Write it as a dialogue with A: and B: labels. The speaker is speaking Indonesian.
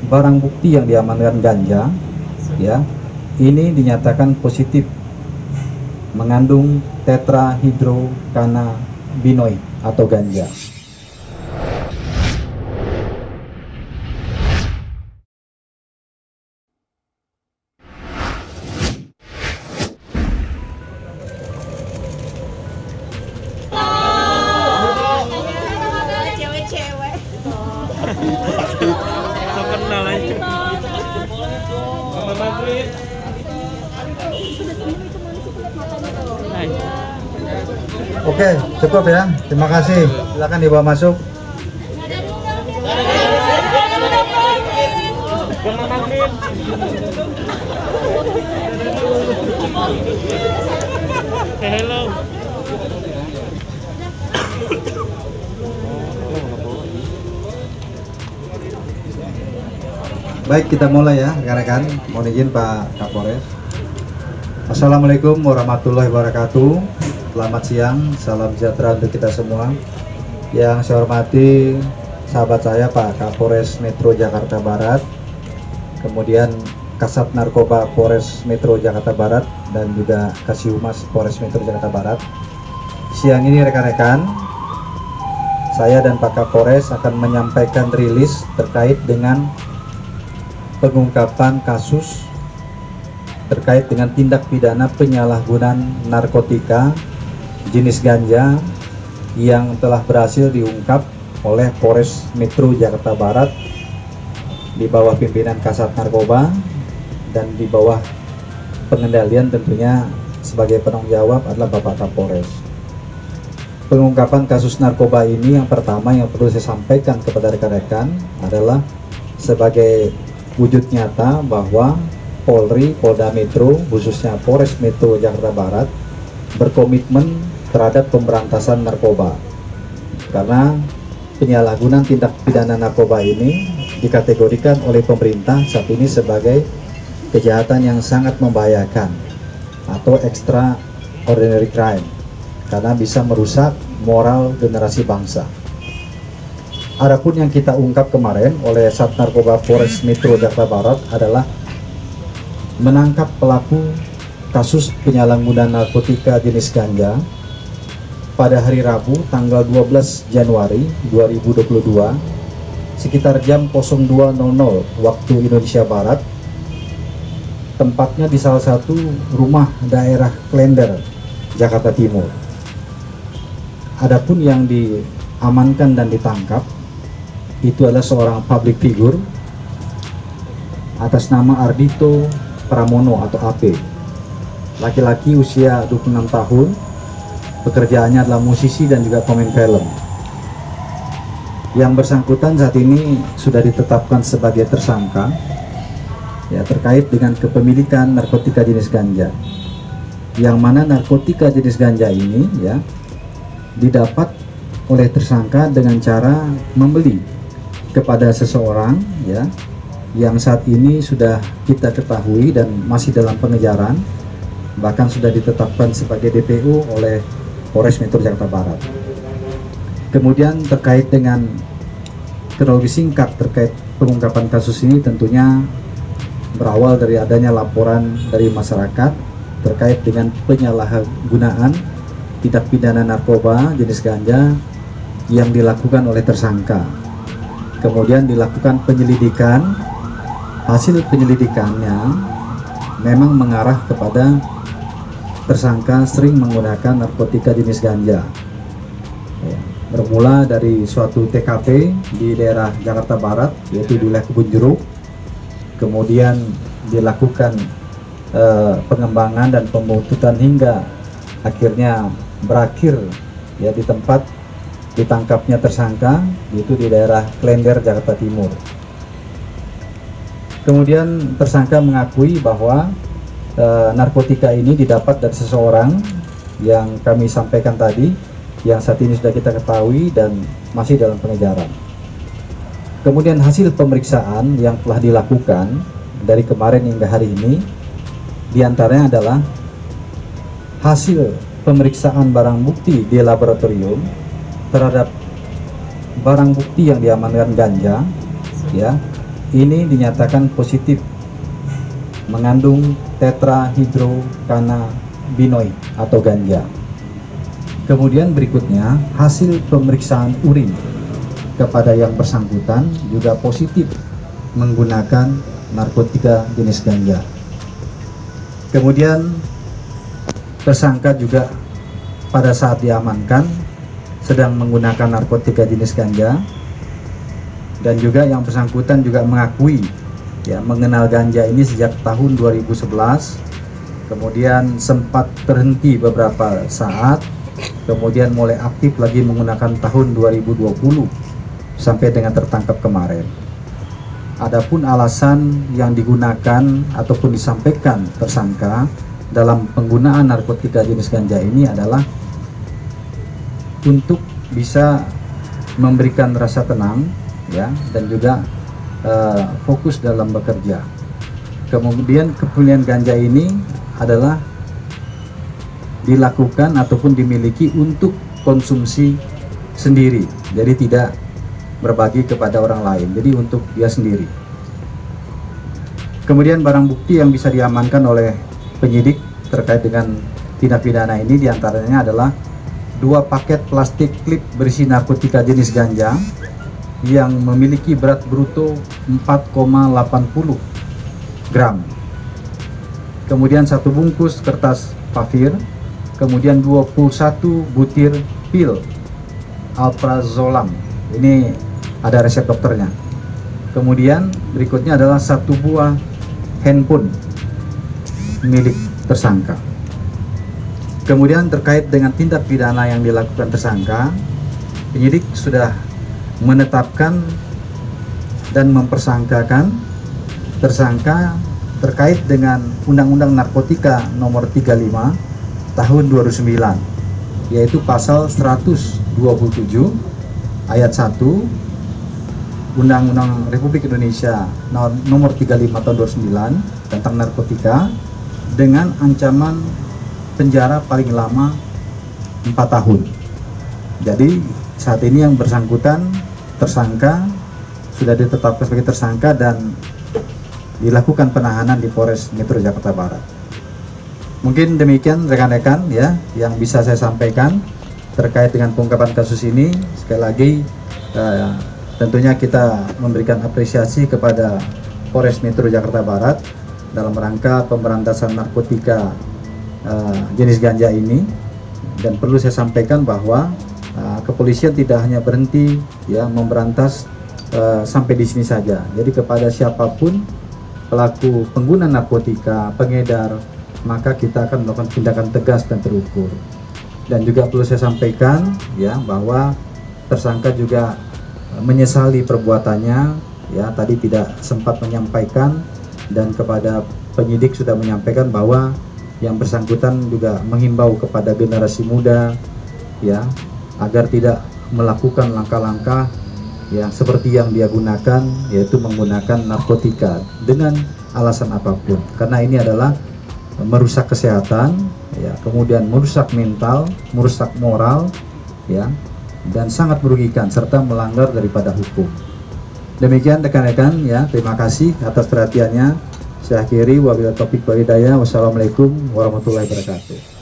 A: barang bukti yang diamankan ganja, ya, ini dinyatakan positif mengandung tetrahydrocannabinoid atau ganja. Oke, cukup ya. Terima kasih. Silakan dibawa masuk.
B: Hello.
A: Baik, kita mulai ya rekan-rekan. Mohon izin Pak Kapolres. Assalamualaikum warahmatullahi wabarakatuh. Selamat siang, salam sejahtera untuk kita semua. Yang saya hormati sahabat saya Pak Kapolres Metro Jakarta Barat, kemudian Kasat Narkoba Polres Metro Jakarta Barat, dan juga Kasih-Humas Polres Metro Jakarta Barat. Siang ini rekan-rekan, saya dan Pak Kapolres akan menyampaikan rilis terkait dengan pengungkapan kasus terkait dengan tindak pidana penyalahgunaan narkotika jenis ganja yang telah berhasil diungkap oleh Polres Metro Jakarta Barat di bawah pimpinan Kasat Narkoba dan di bawah pengendalian tentunya sebagai penanggung jawab adalah Bapak Kapolres. Pengungkapan kasus narkoba ini yang pertama yang perlu saya sampaikan kepada rekan-rekan adalah sebagai wujud nyata bahwa Polri, Polda Metro, khususnya Polres Metro Jakarta Barat berkomitmen terhadap pemberantasan narkoba, karena penyalahgunaan tindak pidana narkoba ini dikategorikan oleh pemerintah saat ini sebagai kejahatan yang sangat membahayakan atau extraordinary crime, karena bisa merusak moral generasi bangsa. Adapun yang kita ungkap kemarin oleh Sat Narkoba Polres Metro Jakarta Barat adalah menangkap pelaku kasus penyalahgunaan narkotika jenis ganja pada hari Rabu tanggal 12 Januari 2022 sekitar jam 02.00 waktu Indonesia Barat, tempatnya di salah satu rumah daerah Klender, Jakarta Timur. Adapun yang diamankan dan ditangkap itu adalah seorang public figure atas nama Ardhito Pramono atau AP, laki-laki usia 26 tahun, pekerjaannya adalah musisi dan juga pemain film. Yang bersangkutan saat ini sudah ditetapkan sebagai tersangka ya, terkait dengan kepemilikan narkotika jenis ganja, yang mana narkotika jenis ganja ini ya didapat oleh tersangka dengan cara membeli kepada seseorang ya, yang saat ini sudah kita ketahui dan masih dalam pengejaran, bahkan sudah ditetapkan sebagai DPO oleh Polres Metro Jakarta Barat. Kemudian terkait dengan kronologi singkat terkait pengungkapan kasus ini tentunya berawal dari adanya laporan dari masyarakat terkait dengan penyalahgunaan tindak pidana narkoba jenis ganja yang dilakukan oleh tersangka. Kemudian dilakukan penyelidikan, hasil penyelidikannya memang mengarah kepada tersangka sering menggunakan narkotika jenis ganja. Bermula dari suatu TKP di daerah Jakarta Barat, yaitu di wilayah Kebun Jeruk, kemudian dilakukan pengembangan dan pembuntutan hingga akhirnya berakhir ya di tempat ditangkapnya tersangka, yaitu di daerah Klender, Jakarta Timur. Kemudian tersangka mengakui bahwa narkotika ini didapat dari seseorang yang kami sampaikan tadi, yang saat ini sudah kita ketahui dan masih dalam pengejaran. Kemudian hasil pemeriksaan yang telah dilakukan dari kemarin hingga hari ini, diantaranya adalah hasil pemeriksaan barang bukti di laboratorium terhadap barang bukti yang diamankan ganja ya, ini dinyatakan positif mengandung tetrahydrocannabinoid atau ganja. Kemudian berikutnya hasil pemeriksaan urin kepada yang bersangkutan juga positif menggunakan narkotika jenis ganja. Kemudian tersangka juga pada saat diamankan sedang menggunakan narkotika jenis ganja, dan juga yang bersangkutan juga mengakui ya mengenal ganja ini sejak tahun 2011, kemudian sempat terhenti beberapa saat, kemudian mulai aktif lagi menggunakan tahun 2020 sampai dengan tertangkap kemarin. Adapun alasan yang digunakan ataupun disampaikan tersangka dalam penggunaan narkotika jenis ganja ini adalah untuk bisa memberikan rasa tenang ya, dan juga fokus dalam bekerja. Kemudian kepemilikan ganja ini adalah dilakukan ataupun dimiliki untuk konsumsi sendiri, jadi tidak berbagi kepada orang lain, jadi untuk dia sendiri. Kemudian barang bukti yang bisa diamankan oleh penyidik terkait dengan tindak pidana ini diantaranya adalah 2 paket plastik klip berisi narkotika jenis ganja yang memiliki berat bruto 4,80 gram. Kemudian 1 bungkus kertas pafir, kemudian 21 butir pil alprazolam. Ini ada resep dokternya. Kemudian berikutnya adalah 1 buah handphone milik tersangka. Kemudian terkait dengan tindak pidana yang dilakukan tersangka, penyidik sudah menetapkan dan mempersangkakan tersangka terkait dengan Undang-Undang Narkotika Nomor 35 Tahun 2009, yaitu pasal 127 ayat 1 Undang-Undang Republik Indonesia Nomor 35 Tahun 2009 tentang narkotika, dengan ancaman penjara paling lama 4 tahun. Jadi saat ini yang bersangkutan tersangka sudah ditetapkan sebagai tersangka dan dilakukan penahanan di Polres Metro Jakarta Barat. Mungkin demikian rekan-rekan ya yang bisa saya sampaikan terkait dengan pengungkapan kasus ini. Sekali lagi tentunya kita memberikan apresiasi kepada Polres Metro Jakarta Barat dalam rangka pemberantasan narkotika jenis ganja ini. Dan perlu saya sampaikan bahwa kepolisian tidak hanya berhenti ya memberantas sampai di sini saja. Jadi kepada siapapun pelaku pengguna narkotika, pengedar, maka kita akan melakukan tindakan tegas dan terukur. Dan juga perlu saya sampaikan ya bahwa tersangka juga menyesali perbuatannya ya, tadi tidak sempat menyampaikan, dan kepada penyidik sudah menyampaikan bahwa yang bersangkutan juga menghimbau kepada generasi muda ya agar tidak melakukan langkah-langkah ya seperti yang dia gunakan, yaitu menggunakan narkotika dengan alasan apapun, karena ini adalah merusak kesehatan ya, kemudian merusak mental, merusak moral ya, dan sangat merugikan serta melanggar daripada hukum. Demikian rekan-rekan ya, terima kasih atas perhatiannya. Saya akhiri, wabillahi taufiq wal hidayah. Wassalamualaikum warahmatullahi wabarakatuh.